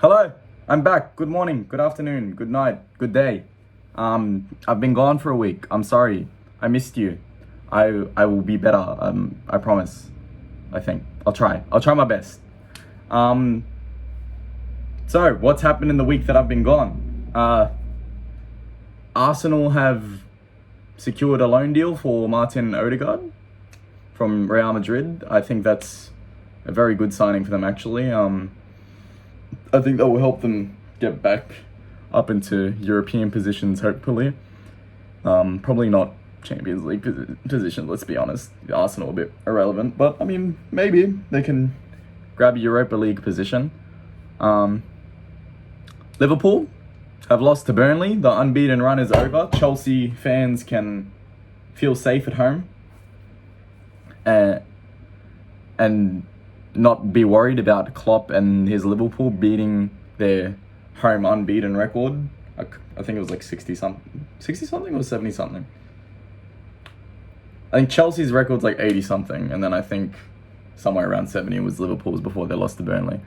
Hello, I'm back. Good morning, good afternoon, good night, good day. I've been gone for a week. I'm sorry. I missed you. I will be better. I promise. I think. I'll try. I'll try my best. So what's happened in the week that I've been gone? Arsenal have secured a loan deal for Martin Odegaard from Real Madrid. I think that's a very good signing for them, actually. I think that will help them get back up into European positions, hopefully. Probably not Champions League position, let's be honest. Arsenal a bit irrelevant, but I mean, maybe they can grab a Europa League position. Liverpool have lost to Burnley. The unbeaten run is over. Chelsea fans can feel safe at home and not be worried about Klopp and his Liverpool beating their home unbeaten record. I think it was like 60-something or 70-something. I think Chelsea's record's like 80-something, and then I think somewhere around 70 was Liverpool's before they lost to Burnley.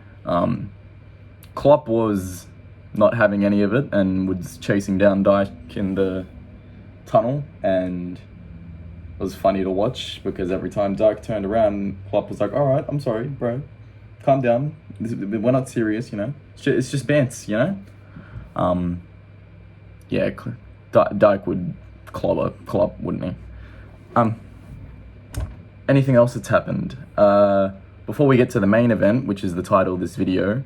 Klopp was not having any of it and was chasing down Dyche in the tunnel, and it was funny to watch because every time Dyche turned around, Klopp was like, "All right, I'm sorry, bro. Calm down. We're not serious, you know. It's just bants, you know." Yeah, Dyche would clobber Klopp, wouldn't he? Anything else that's happened? Before we get to the main event, which is the title of this video,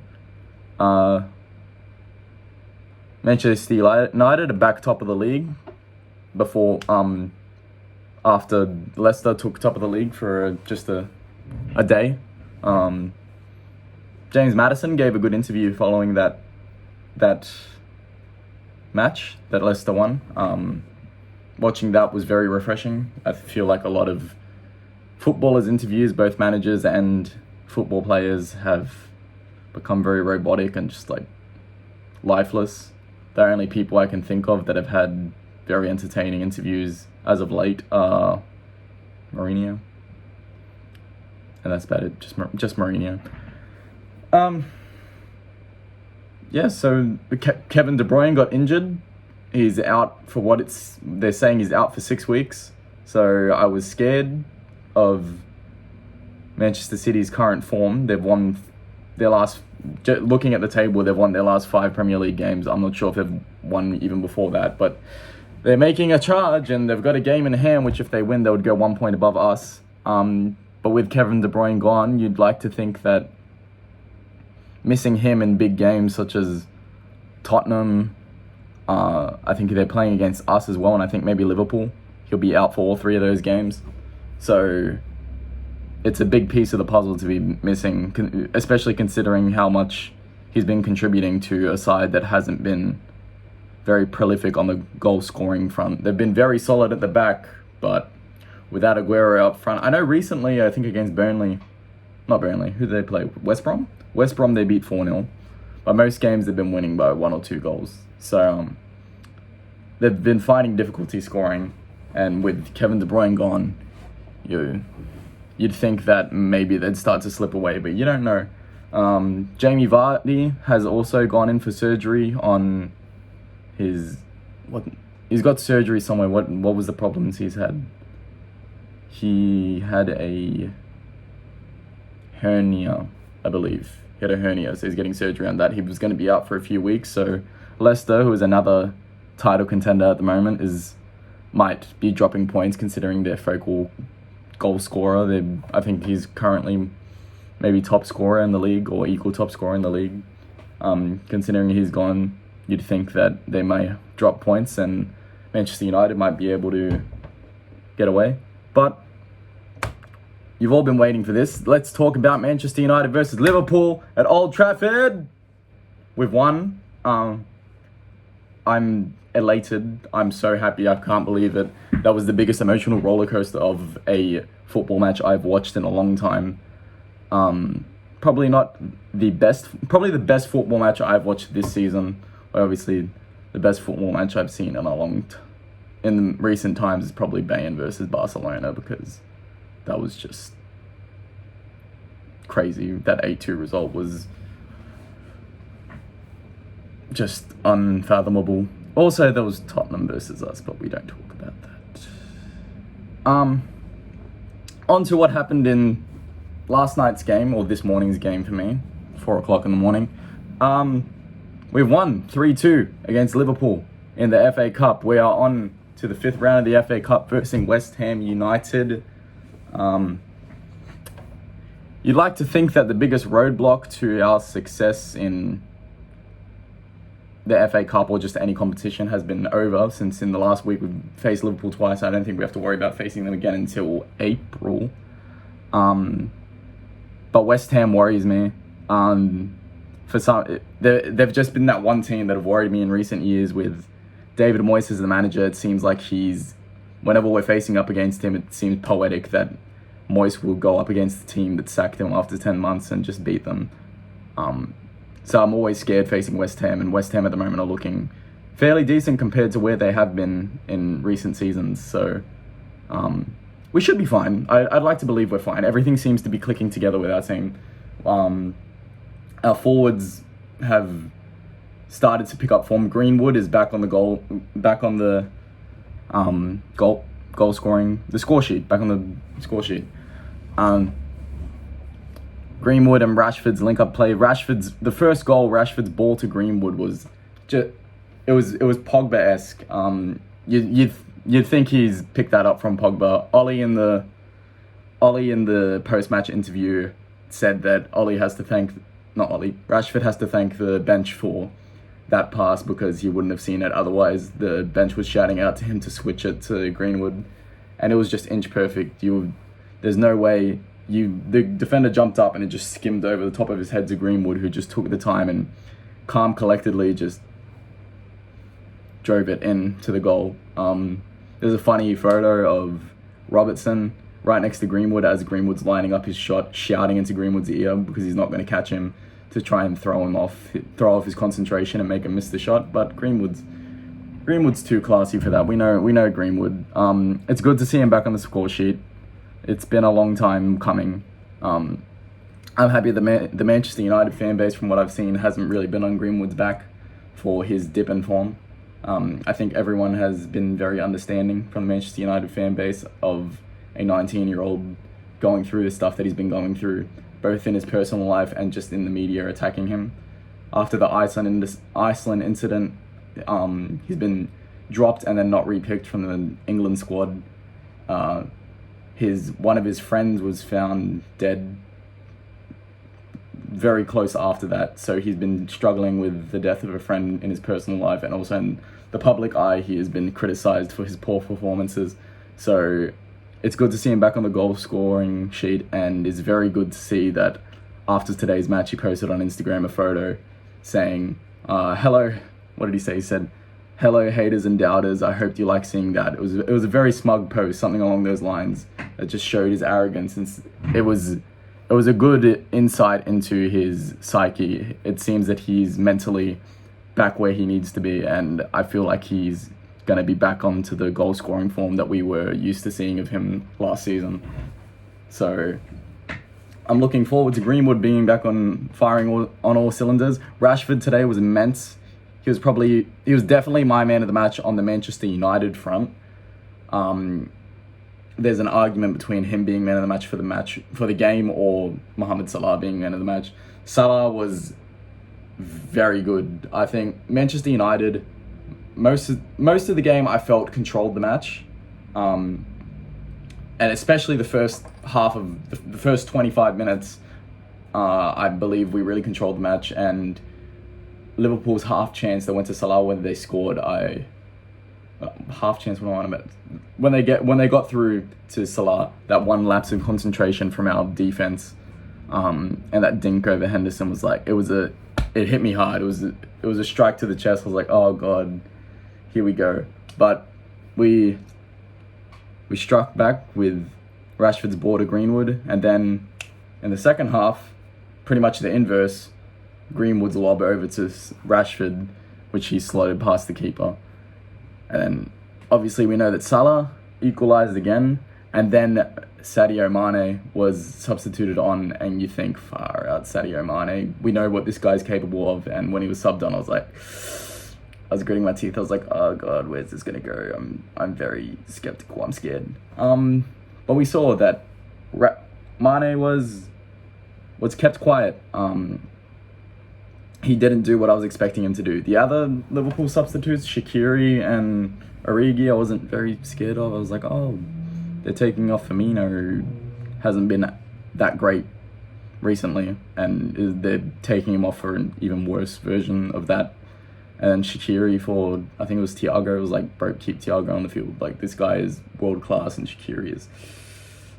Manchester United are back top of the league before after Leicester took top of the league for just a day. James Maddison gave a good interview following that match that Leicester won. Watching that was very refreshing. I feel like a lot of footballers' interviews, both managers and football players, have become very robotic and just like lifeless. The only people I can think of that have had very entertaining interviews as of late are Mourinho, and that's about it. Just Mourinho. Yeah. So Kevin De Bruyne got injured. He's out for they're saying he's out for 6 weeks. So I was scared of Manchester City's current form. They've won looking at the table, they've won their last 5 Premier League games. I'm not sure if they've won even before that, but they're making a charge and they've got a game in hand, which if they win, they would go 1 point above us. But with Kevin De Bruyne gone, you'd like to think that missing him in big games such as Tottenham, I think they're playing against us as well, and I think maybe Liverpool, he'll be out for all 3 of those games. So it's a big piece of the puzzle to be missing, especially considering how much he's been contributing to a side that hasn't been very prolific on the goal scoring front. They've been very solid at the back, but without Aguero up front. I know recently, I think against not Burnley, who did they play? West Brom? West Brom they beat 4-0. But most games they've been winning by 1 or 2 goals. So they've been finding difficulty scoring, and with Kevin De Bruyne gone, you'd think that maybe they'd start to slip away, but you don't know. Jamie Vardy has also gone in for surgery on he's got surgery somewhere. What was the problems he's had? He had a hernia, I believe. He had a hernia, so he's getting surgery on that. He was going to be out for a few weeks, so Leicester, who is another title contender at the moment, might be dropping points considering their focal goal scorer. I think he's currently maybe top scorer in the league or equal top scorer in the league. Considering he's gone, you'd think that they may drop points and Manchester United might be able to get away. But you've all been waiting for this. Let's talk about Manchester United versus Liverpool at Old Trafford. We've won. I'm elated. I'm so happy. I can't believe it. That was the biggest emotional roller coaster of a football match I've watched in a long time. Probably not the best. Probably the best football match I've watched this season. Obviously, the best football match I've seen in recent times is probably Bayern versus Barcelona, because that was just crazy. That 8-2 result was just unfathomable. Also, there was Tottenham versus us, but we don't talk about that. On to what happened in last night's game, or this morning's game for me, 4 o'clock in the morning. We've won 3-2 against Liverpool in the FA Cup. We are on to the 5th round of the FA Cup versus West Ham United. You'd like to think that the biggest roadblock to our success in the FA Cup or just any competition has been over, since in the last week we've faced Liverpool twice. I don't think we have to worry about facing them again until April. But West Ham worries me. For some, they've just been that one team that have worried me in recent years. With David Moyes as the manager, it seems like whenever we're facing up against him, it seems poetic that Moyes will go up against the team that sacked him after 10 months and just beat them. So I'm always scared facing West Ham, and West Ham at the moment are looking fairly decent compared to where they have been in recent seasons. So we should be fine. I'd like to believe we're fine. Everything seems to be clicking together with our team. Our forwards have started to pick up form. Greenwood is back on the goal scoring, the score sheet, back on the score sheet. Greenwood and Rashford's link-up play. The first goal, Rashford's ball to Greenwood was just, it was Pogba-esque. You'd think he's picked that up from Pogba. Ollie in the post-match interview said that Rashford has to thank the bench for that pass, because he wouldn't have seen it otherwise. The bench was shouting out to him to switch it to Greenwood, and it was just inch perfect. There's no way. The defender jumped up and it just skimmed over the top of his head to Greenwood, who just took the time and calm, collectedly just drove it into the goal. There's a funny photo of Robertson right next to Greenwood as Greenwood's lining up his shot, shouting into Greenwood's ear because he's not going to catch him, to try and throw off his concentration and make him miss the shot. But Greenwood's too classy for that. We know Greenwood. It's good to see him back on the score sheet. It's been a long time coming. I'm happy the Manchester United fan base, from what I've seen, hasn't really been on Greenwood's back for his dip in form. I think everyone has been very understanding from the Manchester United fan base of a 19-year-old going through the stuff that he's been going through, both in his personal life and just in the media attacking him. After the Iceland incident, he's been dropped and then not repicked from the England squad. One of his friends was found dead very close after that, so he's been struggling with the death of a friend in his personal life, and also in the public eye he has been criticised for his poor performances. So it's good to see him back on the goal scoring sheet, and it's very good to see that after today's match he posted on Instagram a photo saying, hello, what did he say? He said, "Hello haters and doubters, I hope you like seeing that." It was a very smug post, something along those lines, that just showed his arrogance, and it was a good insight into his psyche. It seems that he's mentally back where he needs to be, and I feel like he's going to be back onto the goal scoring form that we were used to seeing of him last season. So I'm looking forward to Greenwood being back on firing on all cylinders. Rashford today was immense. He was definitely my man of the match on the Manchester United front. There's an argument between him being man of the match for the game, or Mohamed Salah being man of the match. Salah was very good. I think Manchester United, most of the game, I felt controlled the match, and especially the first half of the first 25 minutes. I believe we really controlled the match, and Liverpool's half chance that went to Salah when they scored, half chance when they got through to Salah, that one lapse in concentration from our defense, and that dink over Henderson was like, it hit me hard. It was a strike to the chest. I was like, oh god, here we go. But we struck back with Rashford's ball to Greenwood, and then in the second half, pretty much the inverse, Greenwood's lob over to Rashford, which he slotted past the keeper. And then obviously we know that Salah equalised again, And then Sadio Mane was substituted on, and you think, far out, Sadio Mane. We know what this guy's capable of. And when he was subbed on, I was gritting my teeth. I was like, oh God, where's this going to go? I'm very skeptical. I'm scared. But we saw that Mane was kept quiet. He didn't do what I was expecting him to do. The other Liverpool substitutes, Shaqiri and Origi, I wasn't very scared of. I was like, oh, they're taking off Firmino, who hasn't been that great recently, and they're taking him off for an even worse version of that. And then Shaqiri for, I think it was Thiago, it was like, bro, keep Thiago on the field. Like, this guy is world class, and Shaqiri is...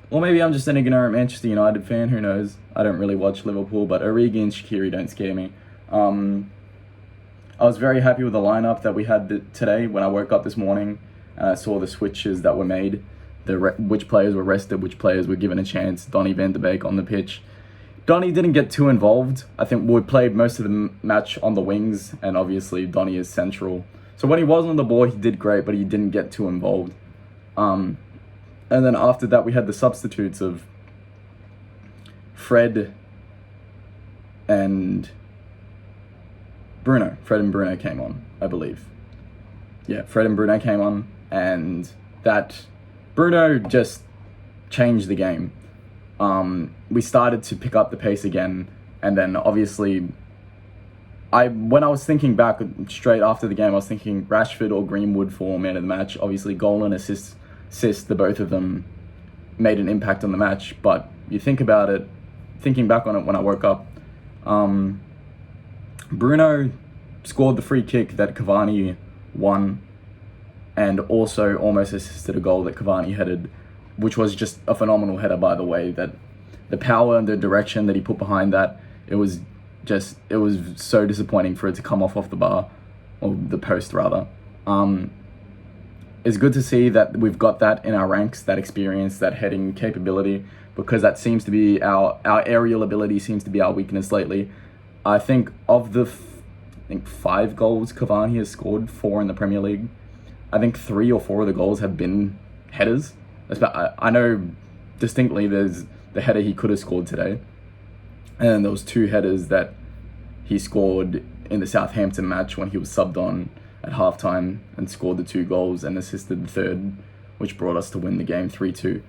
Or maybe I'm just an ignorant Manchester United fan, who knows? I don't really watch Liverpool, but Origi and Shaqiri don't scare me. I was very happy with the lineup that we had today when I woke up this morning and I saw the switches that were made, which players were rested, which players were given a chance. Donny van de Beek on the pitch. Donny didn't get too involved. I think we played most of the match on the wings, and obviously Donny is central. So when he was on the ball, he did great, but he didn't get too involved. And then after that, we had the substitutes of Fred and Bruno. Fred and Bruno came on, I believe. Yeah, Fred and Bruno came on, and that Bruno just changed the game. We started to pick up the pace again, and then obviously, when I was thinking back straight after the game, I was thinking Rashford or Greenwood for man of the match. Obviously, goal and assist, the both of them made an impact on the match. But you think about it, thinking back on it when I woke up, Bruno scored the free kick that Cavani won, and also almost assisted a goal that Cavani headed, which was just a phenomenal header, by the way. That the power and the direction that he put behind that, it was so disappointing for it to come off the bar, or the post rather. It's good to see that we've got that in our ranks, that experience, that heading capability, because that seems to be our aerial ability seems to be our weakness lately. I think of the 5 goals Cavani has scored, 4 in the Premier League, I think 3 or 4 of the goals have been headers. I know distinctly there's the header he could have scored today, and there was 2 headers that he scored in the Southampton match when he was subbed on at halftime and scored the 2 goals and assisted the 3rd, which brought us to win the game 3-2.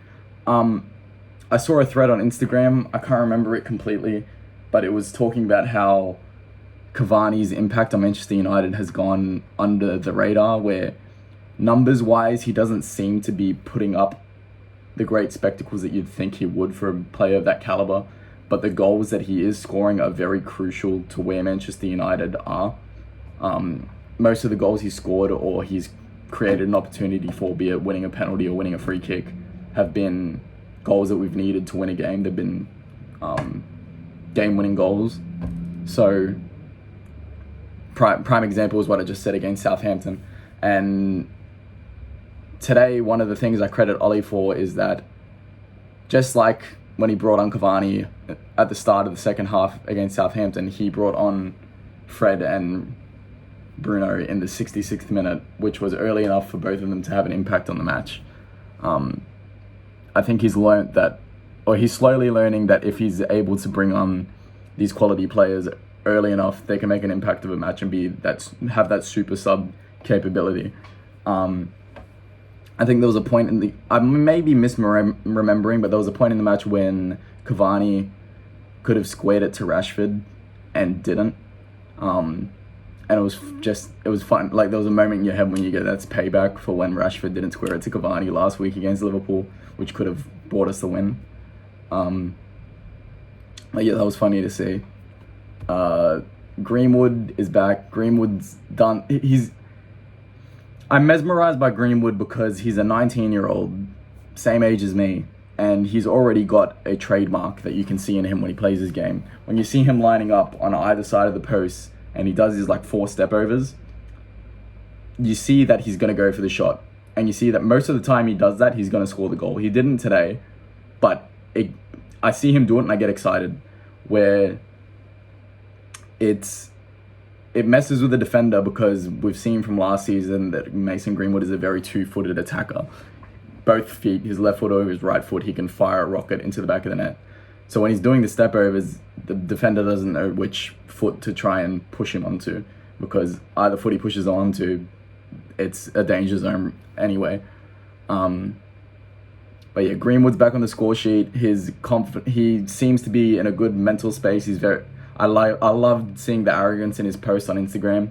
I saw a thread on Instagram, I can't remember it completely, but it was talking about how Cavani's impact on Manchester United has gone under the radar, where numbers-wise, he doesn't seem to be putting up the great spectacles that you'd think he would for a player of that caliber, but the goals that he is scoring are very crucial to where Manchester United are. Most of the goals he's scored, or he's created an opportunity for, be it winning a penalty or winning a free kick, have been goals that we've needed to win a game. They've been game-winning goals. So, prime example is what I just said against Southampton. And today, one of the things I credit Ollie for is that, just like when he brought on Cavani at the start of the second half against Southampton, he brought on Fred and Bruno in the 66th minute, which was early enough for both of them to have an impact on the match. I think he's learnt that, or he's slowly learning that if he's able to bring on these quality players early enough, they can make an impact of a match and have that super sub capability. I think there was a point I may be misremembering, but there was a point in the match when Cavani could have squared it to Rashford and didn't. And it was fun. Like, there was a moment in your head when you go, that's payback for when Rashford didn't square it to Cavani last week against Liverpool, which could have brought us the win. Yeah, that was funny to see. Greenwood is back. Greenwood's done. I'm mesmerized by Greenwood because he's a 19-year-old, same age as me, and he's already got a trademark that you can see in him when he plays his game. When you see him lining up on either side of the post and he does his 4 step overs, you see that he's going to go for the shot. And you see that most of the time he does that, he's going to score the goal. He didn't today, but I see him do it and I get excited, where it messes with the defender, because we've seen from last season that Mason Greenwood is a very 2-footed attacker. both feet, his left foot over his right foot, he can fire a rocket into the back of the net. So when he's doing the step overs, the defender doesn't know which foot to try and push him onto, because either foot he pushes onto, it's a danger zone anyway. But yeah, Greenwood's back on the score sheet. He seems to be in a good mental space. I love seeing the arrogance in his post on Instagram.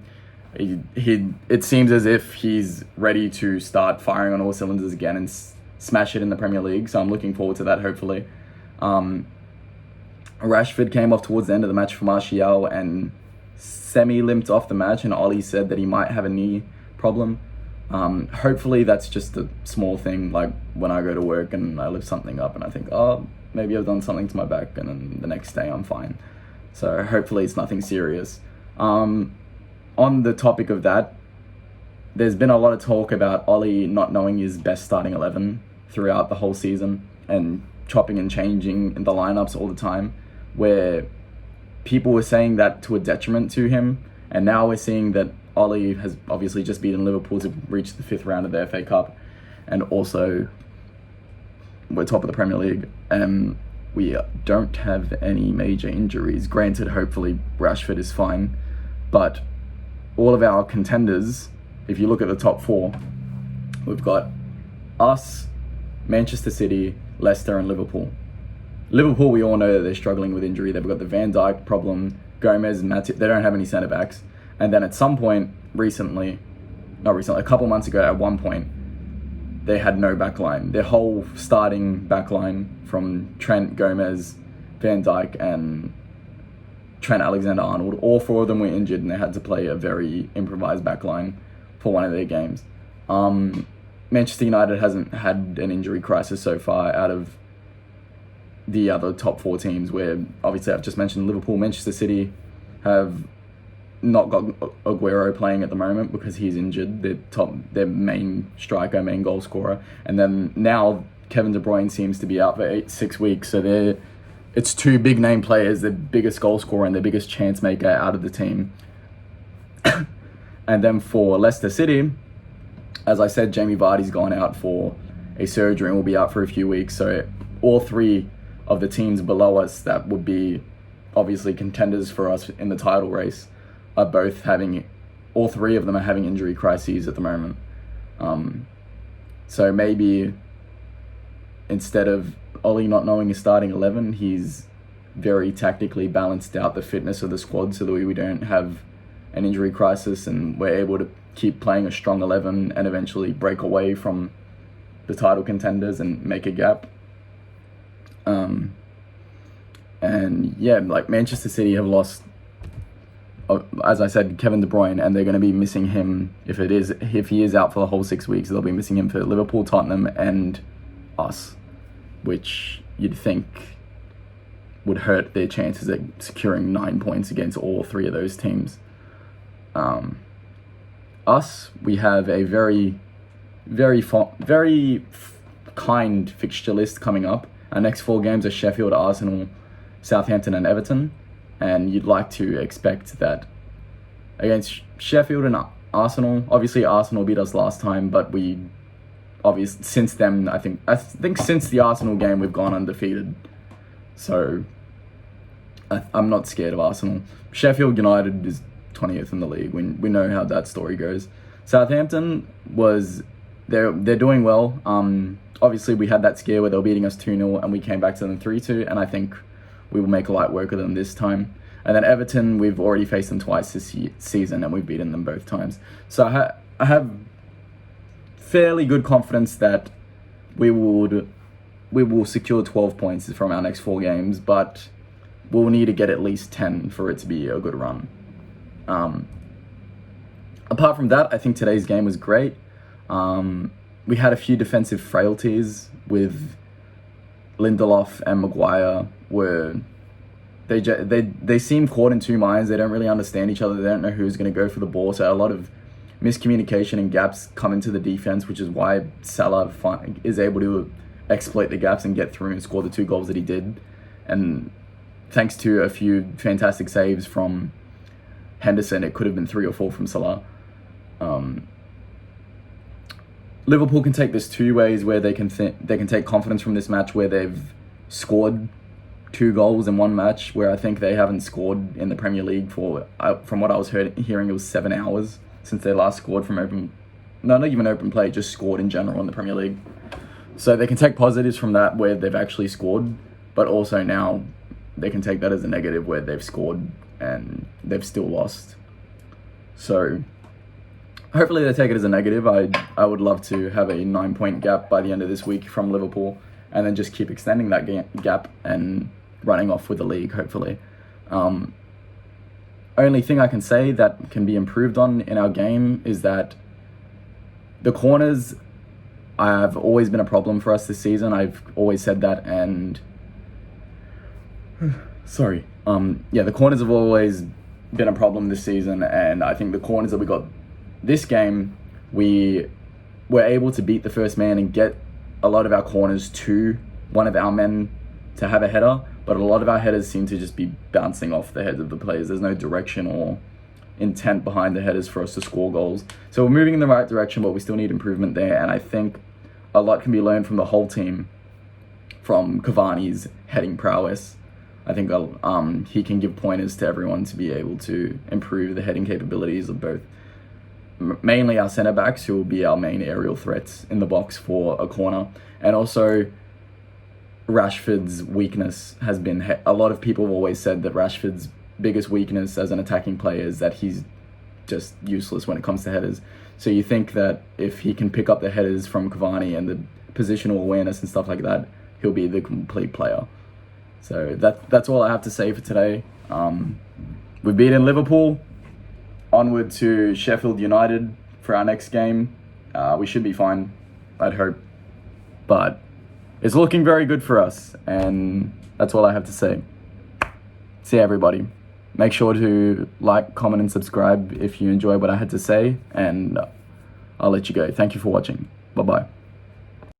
It seems as if he's ready to start firing on all cylinders again and smash it in the Premier League. So I'm looking forward to that, hopefully. Rashford came off towards the end of the match for Martial and semi-limped off the match, and Ollie said that he might have a knee problem. Hopefully that's just a small thing, like when I go to work and I lift something up and I think, oh, maybe I've done something to my back, and then the next day I'm fine. So hopefully it's nothing serious. On the topic of that, there's been a lot of talk about Ollie not knowing his best starting 11 throughout the whole season and chopping and changing in the lineups all the time, where people were saying that to a detriment to him, and now we're seeing that Ollie has obviously just beaten Liverpool to reach the 5th round of the FA Cup, and also we're top of the Premier League, and we don't have any major injuries. Granted, hopefully Rashford is fine, but all of our contenders, if you look at the top 4, we've got us, Manchester City, Leicester and Liverpool. Liverpool, we all know that they're struggling with injury. They've got the Van Dijk problem, Gomez and Matip. They don't have any centre-backs. And then at some point a couple months ago, at one point, they had no backline. Their whole starting backline from Trent, Gomez, Van Dijk and Trent Alexander-Arnold, all 4 of them were injured and they had to play a very improvised backline for one of their games. Manchester United hasn't had an injury crisis so far out of the other top 4 teams, where obviously I've just mentioned Liverpool, Manchester City have not got Aguero playing at the moment because he's injured, their main striker, main goal scorer. And then now Kevin De Bruyne seems to be out for 6 weeks, so it's 2 big name players, the biggest goal scorer and the biggest chance maker out of the team. And then for Leicester City, as I said, Jamie Vardy's gone out for a surgery and will be out for a few weeks. So all 3 of the teams below us that would be obviously contenders for us in the title race are both all 3 of them are having injury crises at the moment. So maybe instead of Ollie not knowing his starting 11, he's very tactically balanced out the fitness of the squad so that we don't have an injury crisis and we're able to keep playing a strong 11 and eventually break away from the title contenders and make a gap. And yeah, like Manchester City have lost, as I said, Kevin De Bruyne, and they're going to be missing him if he is out for the whole 6 weeks. They'll be missing him for Liverpool, Tottenham, and us, which you'd think would hurt their chances at securing 9 points against all 3 of those teams. Us, we have a very, very kind fixture list coming up. Our next 4 games are Sheffield, Arsenal, Southampton and Everton, and you'd like to expect that against Sheffield and Arsenal. Obviously Arsenal beat us last time, but since then, I think since the Arsenal game we've gone undefeated, so I'm not scared of Arsenal. Sheffield United is 20th in the league. We know how that story goes. Southampton they're doing well. Obviously we had that scare where they were beating us 2-0 and we came back to them 3-2, and I think we will make light work of them this time. And then Everton, we've already faced them twice this season and we've beaten them both times. So I have fairly good confidence that we will secure 12 points from our next 4 games, but we'll need to get at least 10 for it to be a good run. Apart from that, I think today's game was great. We had a few defensive frailties with Lindelof and Maguire. They seem caught in 2 minds. They don't really understand each other. They don't know who's going to go for the ball. So a lot of miscommunication and gaps come into the defense, which is why Salah is able to exploit the gaps and get through and score the 2 goals that he did. And thanks to a few fantastic saves from Henderson, it could have been 3 or 4 from Salah. Liverpool can take this two ways, where they can take confidence from this match where they've scored 2 goals in one match, where I think they haven't scored in the Premier League for, from what I was hearing, it was 7 hours since they last scored from not even open play, just scored in general in the Premier League. So they can take positives from that where they've actually scored, but also now they can take that as a negative where they've scored and they've still lost. So hopefully they take it as a negative. I would love to have a 9-point gap by the end of this week from Liverpool, and then just keep extending that gap and running off with the league, hopefully. Only thing I can say that can be improved on in our game is that the corners have always been a problem for us this season. I've always said that, and sorry. The corners have always been a problem this season, and I think the corners that we got this game, we were able to beat the first man and get a lot of our corners to one of our men to have a header, but a lot of our headers seem to just be bouncing off the heads of the players. There's no direction or intent behind the headers for us to score goals. So we're moving in the right direction, but we still need improvement there, and I think a lot can be learned from the whole team, from Cavani's heading prowess. I think he can give pointers to everyone to be able to improve the heading capabilities of both, mainly our centre-backs, who will be our main aerial threats in the box for a corner. And also, Rashford's weakness has been... A lot of people have always said that Rashford's biggest weakness as an attacking player is that he's just useless when it comes to headers. So you think that if he can pick up the headers from Cavani and the positional awareness and stuff like that, he'll be the complete player. So that's all I have to say for today. We've beaten Liverpool. Onward to Sheffield United for our next game. We should be fine, I'd hope. But it's looking very good for us, and that's all I have to say. See everybody. Make sure to like, comment, and subscribe if you enjoy what I had to say, and I'll let you go. Thank you for watching. Bye-bye.